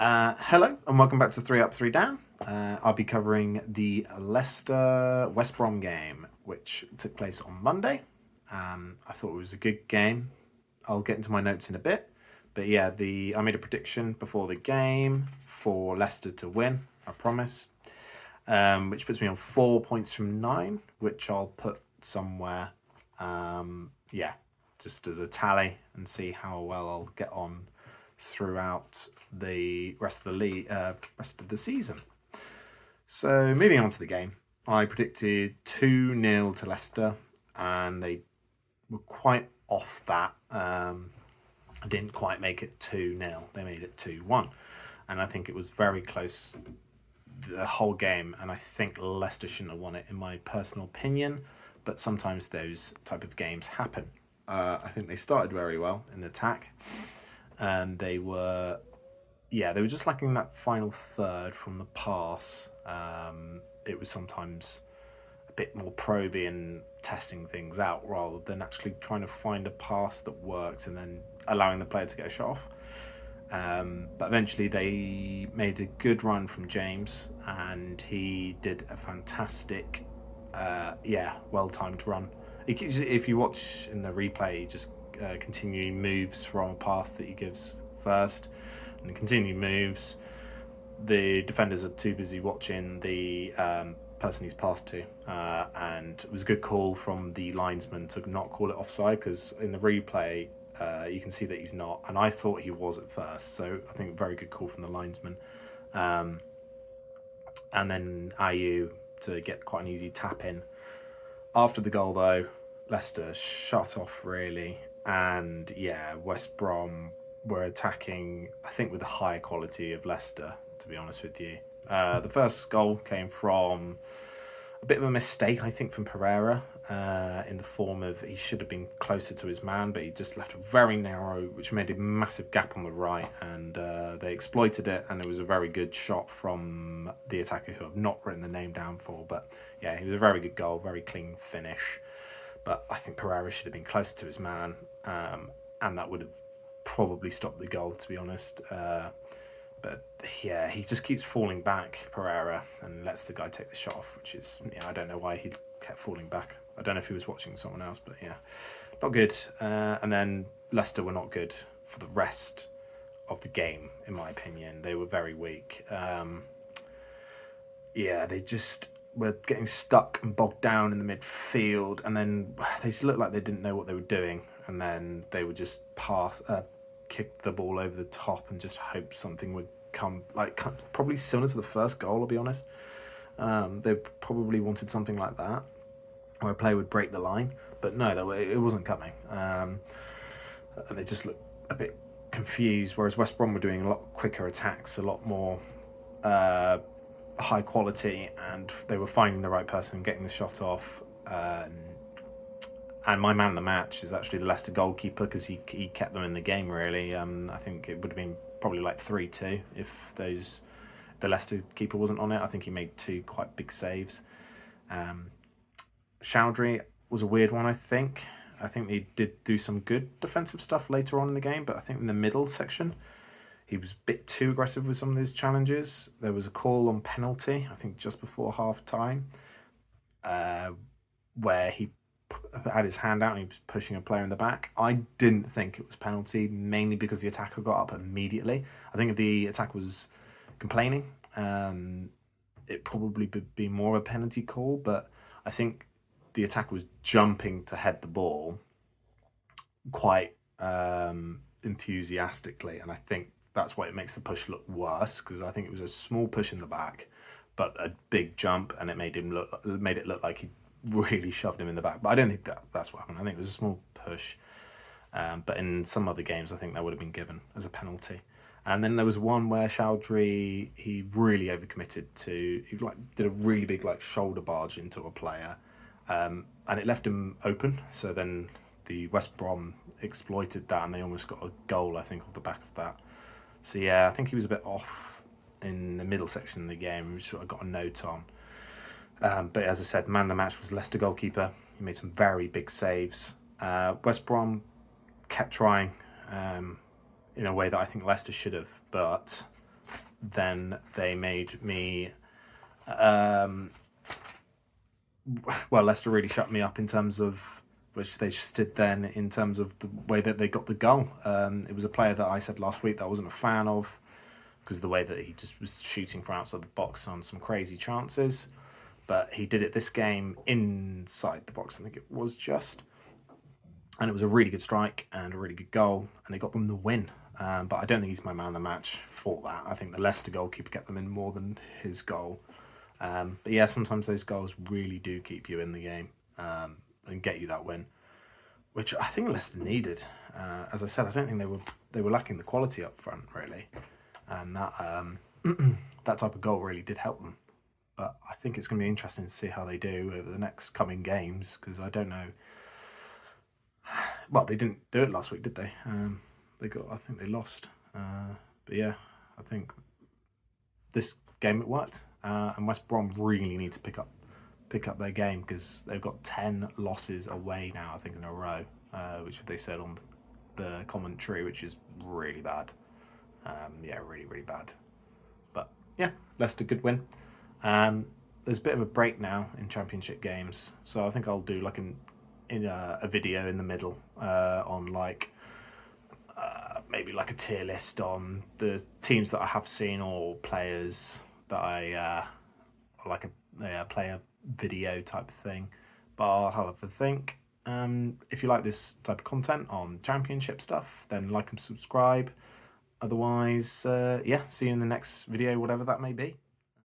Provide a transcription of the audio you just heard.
Hello and welcome back to 3 Up, 3 Down. I'll be covering the Leicester West Brom game, which took place on Monday. I thought it was a good game. I'll get into my notes in a bit. But yeah, I made a prediction before the game for Leicester to win, I promise. Which puts me on 4 points from 9, which I'll put somewhere, yeah, just as a tally and see how well I'll get on throughout the rest of the season. So moving on to the game, I predicted 2-0 to Leicester, and they were quite off that. I didn't quite make it 2-0. They made it 2-1, and I think it was very close the whole game. And I think Leicester shouldn't have won it, in my personal opinion. But sometimes those type of games happen. I think they started very well in the attack, and they were just lacking that final third from the pass. It was sometimes a bit more probing and testing things out rather than actually trying to find a pass that worked and then allowing the player to get a shot off. But eventually they made a good run from James, and he did a fantastic, well-timed run. If you watch in the replay, just continuing moves from a pass that he gives first, and continue moves. The defenders are too busy watching the person he's passed to, and it was a good call from the linesman to not call it offside, because in the replay you can see that he's not, and I thought he was at first, so I think very good call from the linesman. And then Ayew to get quite an easy tap in. After the goal though, Leicester shut off really, and West Brom were attacking, I think, with the higher quality of Leicester, to be honest with you. The first goal came from a bit of a mistake, I think, from Pereira, in the form of he should have been closer to his man, but he just left it very narrow, which made a massive gap on the right, and they exploited it, and it was a very good shot from the attacker, who I've not written the name down for, but yeah, it was a very good goal, very clean finish. But I think Pereira should have been closer to his man, and that would have probably stopped the goal, to be honest. But yeah, he just keeps falling back, Pereira, and lets the guy take the shot off, which is, I don't know why he kept falling back. I don't know if he was watching someone else, but yeah, not good. And then Leicester were not good for the rest of the game, in my opinion. They were very weak. They just were getting stuck and bogged down in the midfield, and then they just looked like they didn't know what they were doing, and then they would just kick the ball over the top and just hope something would come, probably similar to the first goal, I'll be honest. They probably wanted something like that, where a player would break the line, but no, it wasn't coming. And they just looked a bit confused, whereas West Brom were doing a lot quicker attacks, a lot more high quality, and they were finding the right person and getting the shot off. And my man of the match is actually the Leicester goalkeeper, because he kept them in the game, really. I think it would have been probably like 3-2 if the Leicester keeper wasn't on it. I think he made 2 quite big saves. Chowdhury was a weird one, I think. I think he did do some good defensive stuff later on in the game, but I think in the middle section, he was a bit too aggressive with some of his challenges. There was a call on penalty, I think just before half-time, where he had his hand out and he was pushing a player in the back. I didn't think it was penalty, mainly because the attacker got up immediately. I think if the attacker was complaining, it probably would be more a penalty call, but I think the attacker was jumping to head the ball quite enthusiastically, and I think that's why it makes the push look worse, because I think it was a small push in the back, but a big jump, and it made it look like he really shoved him in the back. But I don't think that's what happened. I think it was a small push. But in some other games, I think that would have been given as a penalty. And then there was one where Chowdhury, he really overcommitted he did a really big shoulder barge into a player, and it left him open. So then the West Brom exploited that, and they almost got a goal, I think, off the back of that. So yeah, I think he was a bit off in the middle section of the game, which I got a note on. But as I said, man of the match was Leicester goalkeeper. He made some very big saves. West Brom kept trying in a way that I think Leicester should have, but then they made me. Well, Leicester really shut me up in terms of, which they just did then, in terms of the way that they got the goal. It was a player that I said last week that I wasn't a fan of because of the way that he just was shooting from outside the box on some crazy chances. But he did it this game inside the box, I think it was just. And it was a really good strike and a really good goal, and they got them the win. But I don't think he's my man of the match for that. I think the Leicester goalkeeper kept them in more than his goal. But yeah, sometimes those goals really do keep you in the game and get you that win, which I think Leicester needed. As I said, I don't think they were lacking the quality up front really, and that that type of goal really did help them. But I think it's going to be interesting to see how they do over the next coming games, because I don't know. Well, they didn't do it last week, did they? I think they lost. But yeah, I think this game it worked. And West Brom really need to pick up their game, because they've got 10 losses away now, I think, in a row, which they said on the commentary, which is really bad. Yeah, really, really bad. But yeah, Leicester, good win. There's a bit of a break now in Championship games, so I think I'll do like a video in the middle on like maybe like a tier list on the teams that I have seen, or players that I like a player video type of thing. But I'll have a think. If you like this type of content on Championship stuff, then like and subscribe. Otherwise, yeah, see you in the next video, whatever that may be.